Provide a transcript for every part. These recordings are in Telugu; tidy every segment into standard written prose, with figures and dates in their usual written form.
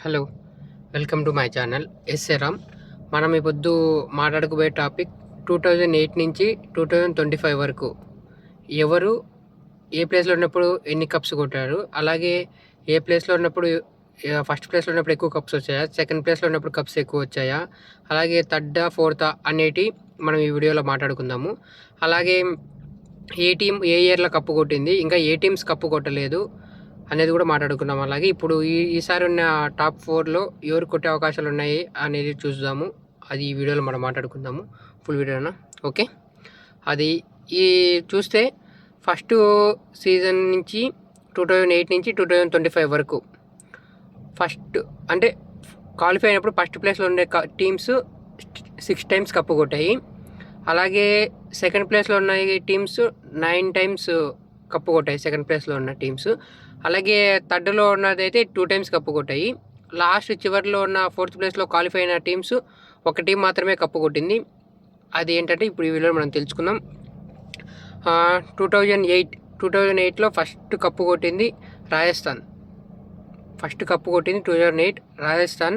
Hello, welcome to my channel S A Ram. మనం ఈ పొద్దు మాట్లాడుకోబోయే టాపిక్ 2008 నుంచి 2025 వరకు ఎవరు ఏ ప్లేస్లో ఉన్నప్పుడు ఎన్ని కప్స్ కొట్టారు, అలాగే ఏ ప్లేస్లో ఉన్నప్పుడు ఫస్ట్ ప్లేస్లో ఉన్నప్పుడు ఎక్కువ కప్స్ వచ్చాయా, సెకండ్ ప్లేస్లో ఉన్నప్పుడు కప్స్ ఎక్కువ వచ్చాయా, అలాగే థర్డా ఫోర్తా అనేటి మనం ఈ వీడియోలో మాట్లాడుకుందాము. అలాగే ఏ టీం ఏ ఇయర్లో కప్పు కొట్టింది, ఇంకా ఏ టీమ్స్ కప్పు కొట్టలేదు అనేది కూడా మాట్లాడుకున్నాం. అలాగే ఇప్పుడు ఈసారి ఉన్న టాప్ 4లో ఎవరు కొట్టే అవకాశాలు ఉన్నాయి అనేది చూద్దాము. అది ఈ వీడియోలో మనం మాట్లాడుకుందాము. ఫుల్ వీడియోనా? ఓకే. అది ఈ చూస్తే ఫస్ట్ సీజన్ నుంచి 2008 నుంచి 2025 వరకు ఫస్ట్ అంటే క్వాలిఫై అయినప్పుడు ఫస్ట్ ప్లేస్లో ఉండే టీమ్స్ 6 టైమ్స్ కప్పు కొట్టాయి. అలాగే సెకండ్ ప్లేస్లో ఉన్న టీమ్స్ 9 టైమ్స్ కప్పు కొట్టాయి సెకండ్ ప్లేస్లో ఉన్న టీమ్స్. అలాగే థర్డ్లో ఉన్నదైతే 2 టైమ్స్ కప్పు కొట్టాయి. లాస్ట్ చివరిలో ఉన్న 4th ప్లేస్లో క్వాలిఫై అయిన టీమ్స్ ఒక టీం మాత్రమే కప్పు కొట్టింది. అది ఏంటంటే ఇప్పుడు ఈ వీడియోలో మనం తెలుసుకుందాం. 2008లో ఫస్ట్ కప్పు కొట్టింది రాజస్థాన్. 2008 రాజస్థాన్.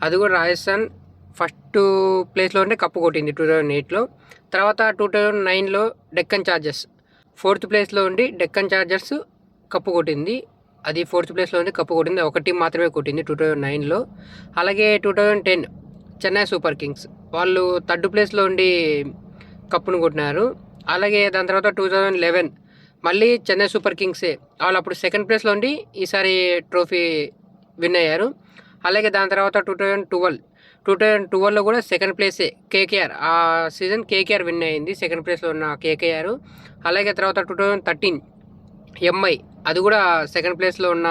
అది కూడా రాజస్థాన్ ఫస్ట్ ప్లేస్లో ఉంటే కప్పు కొట్టింది 2008లో. తర్వాత 2009లో డెక్కన్ చార్జర్స్ 4th ప్లేస్లో ఉండి డెక్కన్ చార్జర్స్ కప్పు కొట్టింది. అది 4th ప్లేస్లో ఉండి కప్పు కొట్టింది. ఒక టీం మాత్రమే కొట్టింది 2009లో. అలాగే 2010 చెన్నై సూపర్ కింగ్స్ వాళ్ళు 3rd ప్లేస్లో ఉండి కప్పును కొట్టినారు. అలాగే దాని తర్వాత 2011 మళ్ళీ చెన్నై సూపర్ కింగ్సే వాళ్ళు అప్పుడు 2nd ప్లేస్లో ఉండి ఈసారి ట్రోఫీ విన్ అయ్యారు. అలాగే దాని తర్వాత 2012లో కూడా 2nd ప్లేసే కేకేఆర్. ఆ సీజన్ కేకేఆర్ విన్ అయింది, 2nd ప్లేస్లో ఉన్న కేకేఆర్. అలాగే తర్వాత 2013 ఎంఐ, అది కూడా 2nd ప్లేస్లో ఉన్న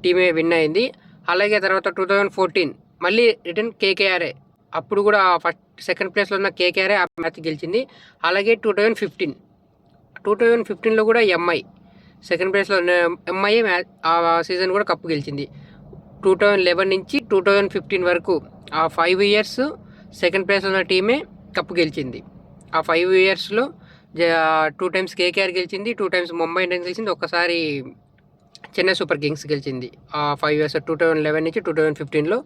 టీమే విన్ అయింది. అలాగే తర్వాత 2014 మళ్ళీ రిటర్న్ కేకేఆర్ఏ, అప్పుడు కూడా 2nd ప్లేస్లో ఉన్న కేకేఆర్ఏ ఆ మ్యాచ్ గెలిచింది. అలాగే 2015లో కూడా ఎంఐ 2nd ప్లేస్లో ఉన్న ఎంఐ ఆ సీజన్ కూడా కప్పు గెలిచింది. 2011 నుంచి 2015 వరకు ఆ 5 ఇయర్స్ 2nd ప్లేస్లో ఉన్న టీమే కప్పు గెలిచింది. ఆ 5 ఇయర్స్లో 2 టైమ్స్ కేకేఆర్ గెలిచింది, 2 టైమ్స్ ముంబై ఇండియన్స్ గెలిచింది, ఒక్కసారి చెన్నై సూపర్ కింగ్స్ గెలిచింది. ఆ 5 ఇయర్స్ 2011 నుంచి 2015లో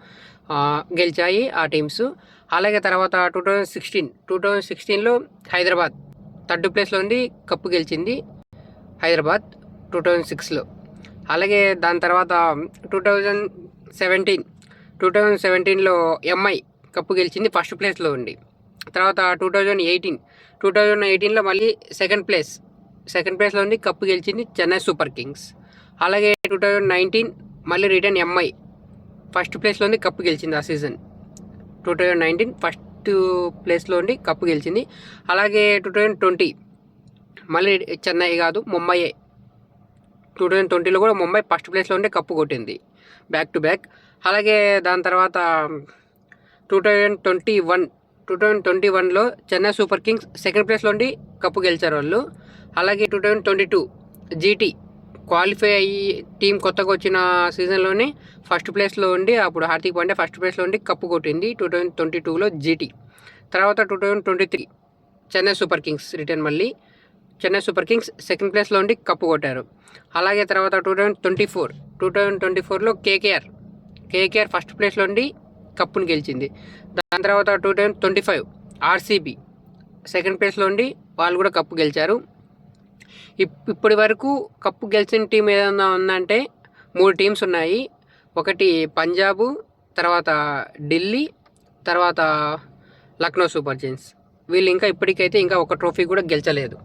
గెలిచాయి ఆ టీమ్స్. అలాగే తర్వాత 2016లో హైదరాబాద్ 3rd ప్లేస్లో ఉండి కప్పు గెలిచింది హైదరాబాద్ 2006లో. అలాగే దాని తర్వాత 2017లో ఎంఐ కప్పు గెలిచింది 1st ప్లేస్లో ఉండి. తర్వాత 2018లో మళ్ళీ 2nd ప్లేస్లో ఉండి కప్పు గెలిచింది చెన్నై సూపర్ కింగ్స్. అలాగే 2019 మళ్ళీ రిటర్న్ ఎంఐ 1st ప్లేస్లో ఉండి కప్పు గెలిచింది ఆ సీజన్. 2019 1st ప్లేస్లో ఉండి కప్పు గెలిచింది. అలాగే 2020 మళ్ళీ చెన్నై కాదు ముంబైయే. 2020లో కూడా ముంబై 1st ప్లేస్లో ఉండి కప్పు కొట్టింది బ్యాక్ టు బ్యాక్. అలాగే దాని తర్వాత 2021లో చెన్నై సూపర్ కింగ్స్ 2nd ప్లేస్లో ఉండి కప్పు గెలిచారు వాళ్ళు. అలాగే 2022 జీటీ క్వాలిఫై అయ్యి టీం కొత్తగా వచ్చిన సీజన్లోనే 1st ప్లేస్లో ఉండి అప్పుడు హార్దిక్ పాండ్యా 1st ప్లేస్లో ఉండి కప్పు కొట్టింది 2022లో జీటీ. తర్వాత 2023 చెన్నై సూపర్ కింగ్స్ రిటర్న్ మళ్ళీ చెన్నై సూపర్ కింగ్స్ 2nd ప్లేస్లో ఉండి కప్పు కొట్టారు. అలాగే తర్వాత 2024లో కేకేఆర్ 1st ప్లేస్లో ఉండి కప్పును గెలిచింది. దాని తర్వాత 2025 ఆర్సీబీ 2nd ప్లేస్లో ఉండి వాళ్ళు కూడా కప్పు గెలిచారు. ఇప్పటి వరకు కప్పు గెలిచిన టీం ఏదైనా ఉందంటే 3 టీమ్స్ ఉన్నాయి. ఒకటి పంజాబ్, తర్వాత ఢిల్లీ, తర్వాత లక్నో సూపర్ జైంట్స్. వీళ్ళు ఇంకా ఇప్పటికైతే ఇంకా ఒక ట్రోఫీ కూడా గెలిచలేదు.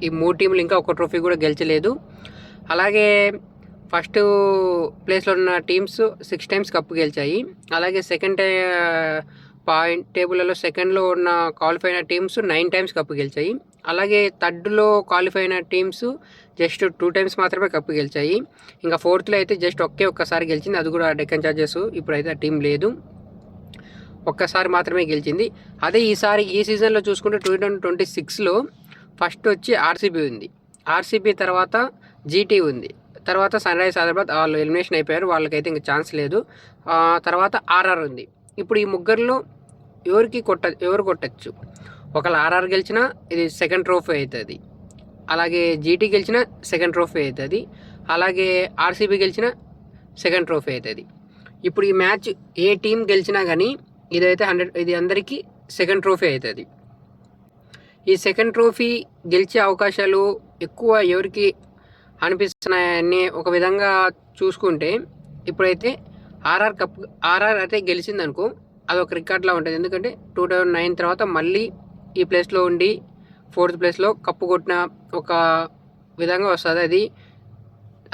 ఈ 3 టీంలు ఇంకా ఒక ట్రోఫీ కూడా గెలిచలేదు. అలాగే ఫస్ట్ ప్లేస్లో ఉన్న టీమ్స్ 6 టైమ్స్ కప్పు గెలిచాయి. అలాగే సెకండ్ పాయింట్ టేబుల్లో 2ndలో ఉన్న క్వాలిఫై అయిన టీమ్స్ 9 టైమ్స్ కప్పు గెలిచాయి. అలాగే 3rdలో క్వాలిఫై అయిన టీమ్స్ జస్ట్ 2 టైమ్స్ మాత్రమే కప్పు గెలిచాయి. ఇంకా 4thలో అయితే జస్ట్ ఒక్కసారి గెలిచింది, అది కూడా డెక్కన్ చార్జర్స్. ఇప్పుడైతే ఆ టీం లేదు, ఒక్కసారి మాత్రమే గెలిచింది. అదే ఈసారి ఈ సీజన్లో చూసుకుంటే 2026లో ఫస్ట్ వచ్చి ఆర్సీబీ ఉంది, ఆర్సీబీ తర్వాత జీటీ ఉంది, తర్వాత సన్ రైజర్స్ హైదరాబాద్ వాళ్ళు ఎలిమినేషన్ అయిపోయారు, వాళ్ళకైతే ఇంకా ఛాన్స్ లేదు. తర్వాత ఆర్ఆర్ ఉంది. ఇప్పుడు ఈ ముగ్గురులో ఎవరు కొట్టచ్చు? ఒకవేళ ఆర్ఆర్ గెలిచినా ఇది 2nd ట్రోఫీ అవుతుంది, అలాగే జీటీ గెలిచిన 2nd ట్రోఫీ అవుతుంది, అలాగే ఆర్సీబీ గెలిచిన 2nd ట్రోఫీ అవుతుంది. ఇప్పుడు ఈ మ్యాచ్ ఏ టీం గెలిచినా కానీ ఇదైతే ఇది అందరికీ సెకండ్ ట్రోఫీ అవుతుంది. ఈ సెకండ్ ట్రోఫీ గెలిచే అవకాశాలు ఎక్కువ ఎవరికి అనిపిస్తున్నాయని ఒక విధంగా చూసుకుంటే ఇప్పుడైతే ఆర్ఆర్ అయితే గెలిచిందనుకో అదొక రికార్డ్లా ఉంటుంది. ఎందుకంటే 2009 తర్వాత మళ్ళీ ఈ ప్లేస్లో ఉండి 4th ప్లేస్లో కప్పు కొట్టిన ఒక విధంగా వస్తుంది.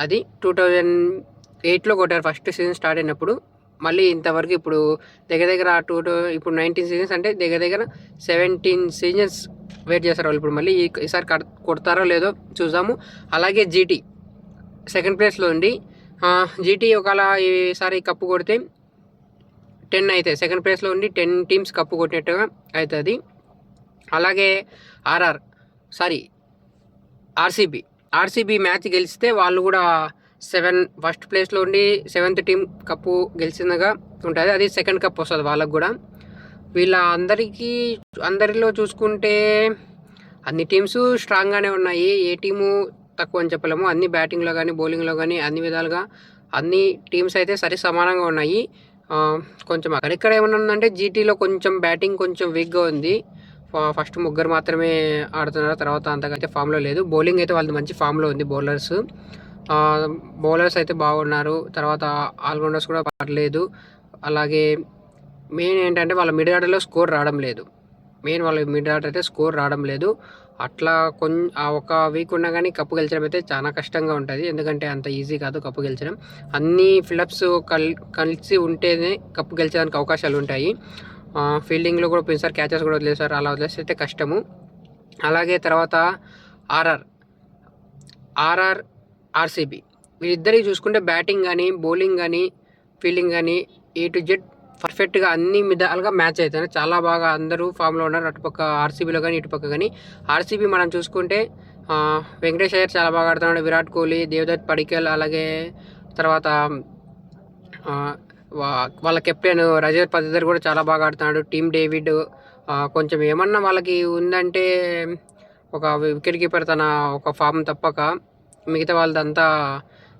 అది 2008లో కొట్టారు ఫస్ట్ సీజన్ స్టార్ట్ అయినప్పుడు. మళ్ళీ ఇంతవరకు ఇప్పుడు దగ్గర ఇప్పుడు 19 సీజన్స్ అంటే దగ్గర 17 సీజన్స్ వెయిట్ చేస్తారు వాళ్ళు. ఇప్పుడు మళ్ళీ ఈసారి కొడతారో లేదో చూద్దాము. అలాగే జీటీ సెకండ్ ప్లేస్లో ఉండి జీటీ ఒకవేళ ఈసారి కప్పు కొడితే 10 అవుతాయి. సెకండ్ ప్లేస్లో ఉండి 10 టీమ్స్ కప్పు కొట్టినట్టుగా అవుతుంది. అలాగే ఆర్సీబీ మ్యాచ్ గెలిస్తే వాళ్ళు కూడా ఫస్ట్ ప్లేస్లో ఉండి 7th టీం కప్పు గెలిచిందిగా ఉంటుంది. అది సెకండ్ కప్ వస్తుంది వాళ్ళకు కూడా. అందరిలో చూసుకుంటే అన్ని టీమ్స్ స్ట్రాంగ్గానే ఉన్నాయి. ఏ టీము తక్కువ అని చెప్పలేము. అన్ని బ్యాటింగ్లో కానీ బౌలింగ్లో కానీ అన్ని విధాలుగా అన్ని టీమ్స్ అయితే సరి సమానంగా ఉన్నాయి. కొంచెం అక్కడిక్కడ ఏమన్నా ఉందంటే జీటీలో కొంచెం బ్యాటింగ్ కొంచెం వీక్గా ఉంది. ఫస్ట్ ముగ్గురు మాత్రమే ఆడుతున్నారు, తర్వాత అంతకైతే ఫామ్లో లేదు. బౌలింగ్ అయితే వాళ్ళది మంచి ఫామ్లో ఉంది. బౌలర్స్ అయితే బాగున్నారు. తర్వాత ఆల్రౌండర్స్ కూడా పర్లేదు. అలాగే మెయిన్ ఏంటంటే వాళ్ళ మిడ్ ఆర్డర్లో స్కోర్ రావడం లేదు. అట్లా ఒక వీక్ ఉన్నా కానీ కప్పు గెలిచడం అయితే చాలా కష్టంగా ఉంటుంది. ఎందుకంటే అంత ఈజీ కాదు కప్పు గెలిచడం. అన్ని ఫిలప్స్ కలిసి ఉంటేనే కప్పు గెలిచడానికి అవకాశాలు ఉంటాయి. ఫీల్డింగ్లో కూడా పోయినసారి క్యాచెస్ కూడా వదిలేసారు. అలా వదిలేస్తే కష్టము. అలాగే తర్వాత ఆర్సీబీ వీళ్ళిద్దరికి చూసుకుంటే బ్యాటింగ్ కానీ బౌలింగ్ కానీ ఫీల్డింగ్ కానీ A to Z పర్ఫెక్ట్గా అన్ని విధాలుగా మ్యాచ్ అవుతాయి. చాలా బాగా అందరూ ఫామ్లో ఉన్నారు. అటుపక్క ఆర్సీబీలో కానీ ఇటుపక్క కానీ. ఆర్సీబీ మనం చూసుకుంటే వెంకటేష్ అయ్యర్ చాలా బాగా ఆడుతున్నాడు. విరాట్ కోహ్లీ, దేవదత్ పడిక్కల్, అలాగే తర్వాత వాళ్ళ కెప్టెన్ రజత్ పతిదార్ కూడా చాలా బాగా ఆడుతున్నాడు. టీమ్ డేవిడ్ కొంచెం ఏమన్నా వాళ్ళకి ఉందంటే ఒక వికెట్ కీపర్ తన ఒక ఫామ్ తప్పక మిగతా వాళ్ళదంతా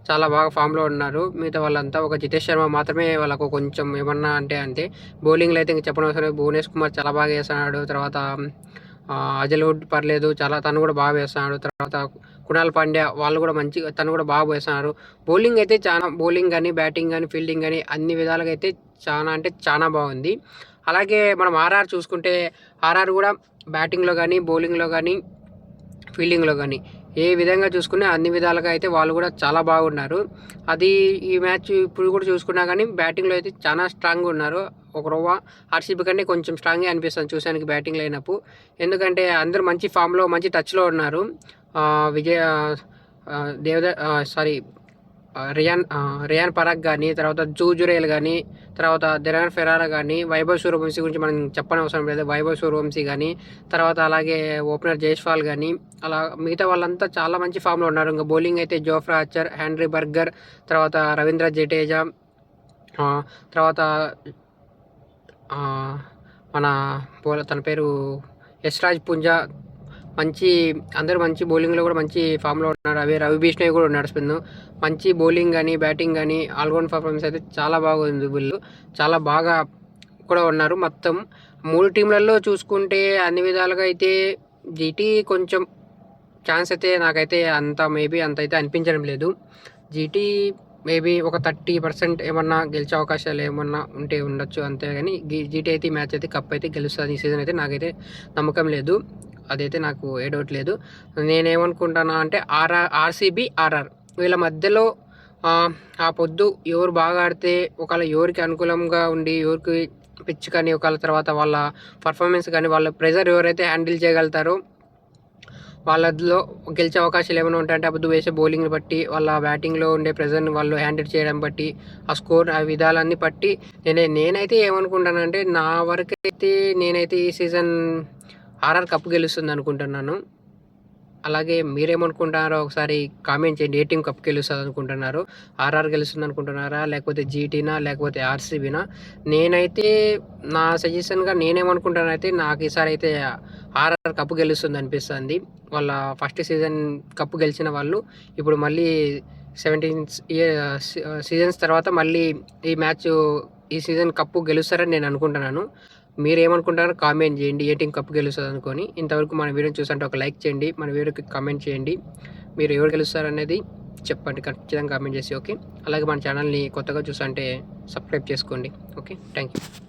చాలా బాగా ఫామ్లో ఉన్నారు. మిగతా వాళ్ళంతా ఒక జితేష్ శర్మ మాత్రమే వాళ్ళకు కొంచెం ఏమన్నా అంటే అంతే. బౌలింగ్లో అయితే ఇంక చెప్పనవసరం. భువనేష్ కుమార్ చాలా బాగా వేస్తున్నాడు. తర్వాత అజల్వుడ్ పర్లేదు, తను కూడా బాగా వేస్తున్నాడు. తర్వాత కునాల్ పాండ్యా వాళ్ళు కూడా తను కూడా బాగా వేస్తున్నారు. బౌలింగ్ అయితే బౌలింగ్ కానీ బ్యాటింగ్ కానీ ఫీల్డింగ్ కానీ అన్ని విధాలుగా అయితే చాలా బాగుంది. అలాగే మనం ఆర్ఆర్ చూసుకుంటే ఆర్ఆర్ కూడా బ్యాటింగ్లో కానీ బౌలింగ్లో కానీ ఫీల్డింగ్లో కానీ ఏ విధంగా చూసుకున్నా అన్ని విధాలుగా అయితే వాళ్ళు కూడా చాలా బాగున్నారు. అది ఈ మ్యాచ్ ఇప్పుడు కూడా చూసుకున్నా కానీ బ్యాటింగ్లో అయితే చాలా స్ట్రాంగ్గా ఉన్నారు. ఒక రవ్వ ఆర్సీబీ కంటే కొంచెం స్ట్రాంగ్గా అనిపిస్తుంది చూసానికి బ్యాటింగ్ లైనప్. ఎందుకంటే అందరూ మంచి ఫామ్లో మంచి టచ్లో ఉన్నారు. రియాన్ పరాగ్ కానీ, తర్వాత జూరేల్ కానీ, తర్వాత దిరాన్ ఫెరారా కానీ, వైభవ్ సూర్యవంశీ గురించి మనం చెప్పనవసరం లేదు. వైభవ్ సూర్యవంశీ కానీ, తర్వాత అలాగే ఓపెనర్ జైస్వాల్ కానీ, అలా మిగతా వాళ్ళంతా చాలా మంచి ఫామ్లో ఉన్నారు. ఇంకా బౌలింగ్ అయితే జోఫ్రా ఆర్చర్, హెన్రీ బర్గర్, తర్వాత రవీంద్ర జడేజా, తర్వాత తన పేరు యశ్రాజ్ పుంజా, అందరూ మంచి బౌలింగ్లో కూడా మంచి ఫామ్లో ఉన్నారు. రవి బిష్ణోయ్ కూడా ఉన్నాడు స్పిన్. మంచి బౌలింగ్ కానీ బ్యాటింగ్ కానీ ఆల్రౌండ్ పర్ఫార్మెన్స్ అయితే చాలా బాగుంది. వీళ్ళు చాలా బాగా కూడా ఉన్నారు. మొత్తం 3 టీంలలో చూసుకుంటే అన్ని విధాలుగా అయితే జీటీ కొంచెం ఛాన్స్ అయితే నాకైతే అంత అయితే అనిపించడం లేదు. జీటీ మేబీ ఒక 30% ఏమన్నా గెలిచే అవకాశాలు ఏమన్నా ఉంటే ఉండొచ్చు అంతే. కానీ జీటీ అయితే ఈ మ్యాచ్ అయితే కప్ అయితే గెలుస్తుంది ఈ సీజన్ అయితే నాకైతే నమ్మకం లేదు. అదైతే నాకు ఏ డౌట్ లేదు. నేనేమనుకుంటున్నా అంటే ఆర్సీబీ ఆర్ఆర్ వీళ్ళ మధ్యలో ఆ పొద్దు ఎవరు బాగా ఆడితే ఒకవేళ ఎవరికి అనుకూలంగా ఉండి ఎవరికి పిచ్ కానీ ఒకవేళ తర్వాత వాళ్ళ పర్ఫార్మెన్స్ కానీ వాళ్ళ ప్రెజర్ ఎవరైతే హ్యాండిల్ చేయగలుగుతారో వాళ్ళలో గెలిచే అవకాశాలు ఏమైనా ఉంటాయంటే అప్పుడు వేసే బౌలింగ్ని బట్టి వాళ్ళ బ్యాటింగ్లో ఉండే ప్రెజర్ని వాళ్ళు హ్యాండిల్ చేయడం బట్టి ఆ స్కోర్ ఆ విధాలన్నీ బట్టి నేనైతే ఏమనుకుంటానంటే నా వరకు అయితే నేనైతే ఈ సీజన్ ఆర్ఆర్ కప్పు గెలుస్తుంది అనుకుంటున్నాను. అలాగే మీరేమనుకుంటున్నారో ఒకసారి కామెంట్ చేయండి. ఏ టీం కప్పు గెలుస్తుంది అనుకుంటున్నారు? ఆర్ఆర్ గెలుస్తుంది అనుకుంటున్నారా, లేకపోతే జీటీనా, లేకపోతే ఆర్సీబీనా? నేనైతే నా సజెషన్గా నేనేమనుకుంటానంటే నాకు ఈసారి అయితే ఆర్ఆర్ కప్పు గెలుస్తుంది అనిపిస్తుంది. వాళ్ళ ఫస్ట్ సీజన్ కప్పు గెలిచిన వాళ్ళు ఇప్పుడు మళ్ళీ సీజన్స్ తర్వాత మళ్ళీ ఈ సీజన్ కప్పు గెలుస్తారని నేను అనుకుంటున్నాను. మీరేమనుకుంటారో కామెంట్ చేయండి. ఏ టీం కప్పు గెలుస్తుంది అనుకొని. ఇంతవరకు మన వీడియోని చూస్తుంటే ఒక లైక్ చేయండి, మన వీడియోకి కామెంట్ చేయండి. మీరు ఎవరు గెలుస్తారనేది చెప్పండి ఖచ్చితంగా కామెంట్ చేసి. ఓకే, అలాగే మన ఛానల్ని కొత్తగా చూస్తుంటే సబ్స్క్రైబ్ చేసుకోండి. Okay, thank you.